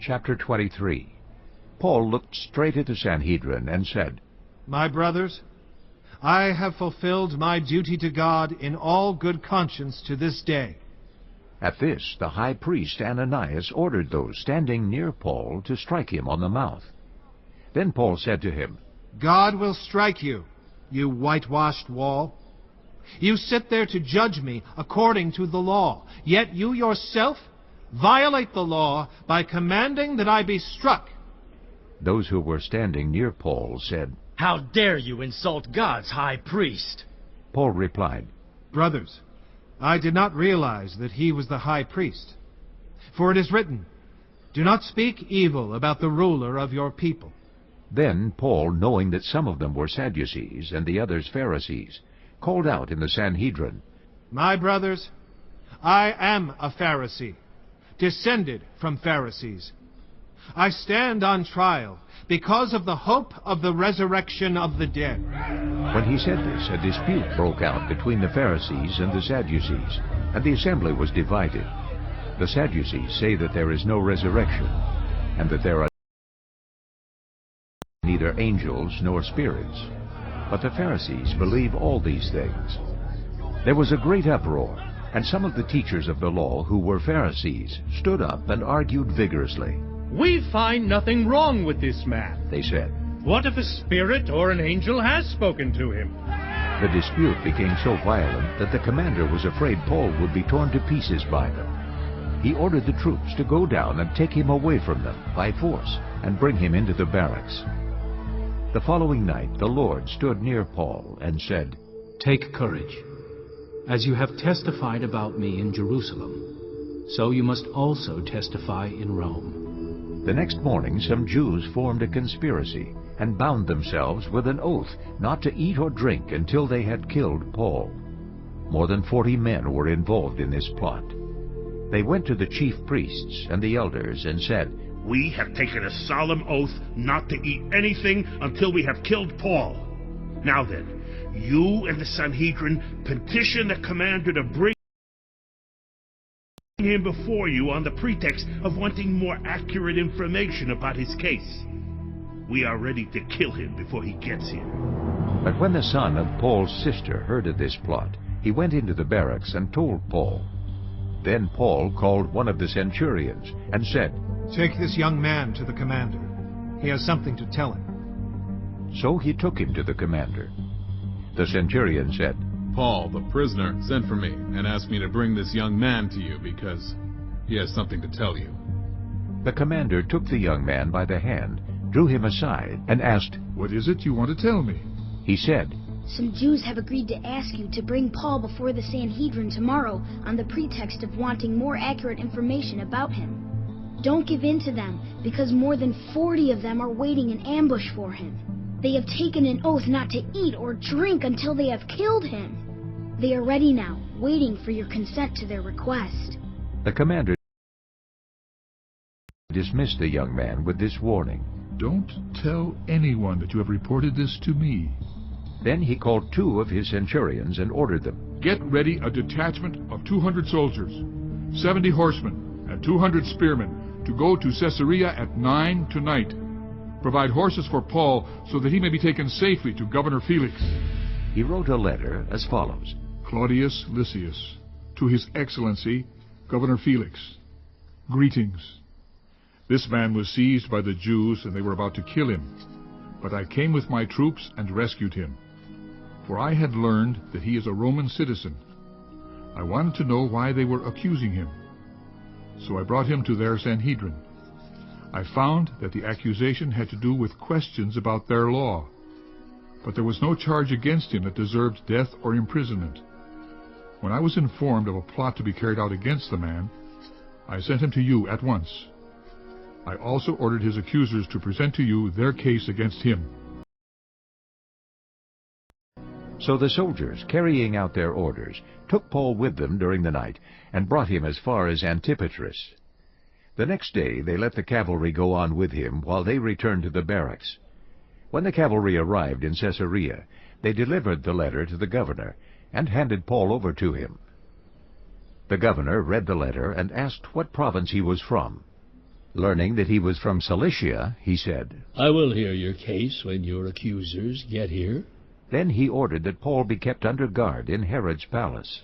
Chapter 23. Paul looked straight at the Sanhedrin and said, My brothers, I have fulfilled my duty to God in all good conscience to this day. At this, the high priest Ananias ordered those standing near Paul to strike him on the mouth. Then Paul said to him, God will strike you, you whitewashed wall. You sit there to judge me according to the law, yet you yourself violate the law by commanding that I be struck. Those who were standing near Paul said, How dare you insult God's high priest? Paul replied, Brothers, I did not realize that he was the high priest. For it is written, Do not speak evil about the ruler of your people. Then Paul, knowing that some of them were Sadducees and the others Pharisees, called out in the Sanhedrin, My brothers, I am a Pharisee, descended from Pharisees. I stand on trial because of the hope of the resurrection of the dead. When he said this, a dispute broke out between the Pharisees and the Sadducees, and the assembly was divided. The Sadducees say that there is no resurrection, and that there are neither angels nor spirits. But the Pharisees believe all these things. There was a great uproar, and some of the teachers of the law who were Pharisees stood up and argued vigorously. We find nothing wrong with this man, They said. What if a spirit or an angel has spoken to him? The dispute became so violent that the commander was afraid Paul would be torn to pieces by them. He ordered the troops to go down and take him away from them by force and bring him into the barracks. The following night the Lord stood near Paul and said, Take courage. As you have testified about me in Jerusalem, so you must also testify in Rome. The next morning some Jews formed a conspiracy and bound themselves with an oath not to eat or drink until they had killed Paul. More than 40 men were involved in this plot. They went to the chief priests and the elders and said, We have taken a solemn oath not to eat anything until we have killed Paul. Now then, you and the Sanhedrin petition the commander to bring him before you on the pretext of wanting more accurate information about his case. We are ready to kill him before he gets here. But when the son of Paul's sister heard of this plot, he went into the barracks and told Paul. Then Paul called one of the centurions and said, Take this young man to the commander. He has something to tell him. So he took him to the commander. The centurion said, Paul, the prisoner, sent for me and asked me to bring this young man to you because he has something to tell you. The commander took the young man by the hand, drew him aside, and asked, What is it you want to tell me? He said, Some Jews have agreed to ask you to bring Paul before the Sanhedrin tomorrow on the pretext of wanting more accurate information about him. Don't give in to them, because more than 40 of them are waiting in ambush for him. They have taken an oath not to eat or drink until they have killed him. They are ready now, waiting for your consent to their request. The commander dismissed the young man with this warning. Don't tell anyone that you have reported this to me. Then he called 2 of his centurions and ordered them, Get ready a detachment of 200 soldiers, 70 horsemen, and 200 spearmen to go to Caesarea at 9 tonight. Provide horses for Paul so that he may be taken safely to Governor Felix. He wrote a letter as follows. Claudius Lysias, to His Excellency, Governor Felix. Greetings. This man was seized by the Jews and they were about to kill him. But I came with my troops and rescued him. For I had learned that he is a Roman citizen. I wanted to know why they were accusing him. So I brought him to their Sanhedrin. I found that the accusation had to do with questions about their law. But there was no charge against him that deserved death or imprisonment. When I was informed of a plot to be carried out against the man, I sent him to you at once. I also ordered his accusers to present to you their case against him. So the soldiers, carrying out their orders, took Paul with them during the night and brought him as far as Antipatris. The next day they let the cavalry go on with him while they returned to the barracks. When the cavalry arrived in Caesarea, they delivered the letter to the governor and handed Paul over to him. The governor read the letter and asked what province he was from. Learning that he was from Cilicia, he said, I will hear your case when your accusers get here. Then he ordered that Paul be kept under guard in Herod's palace.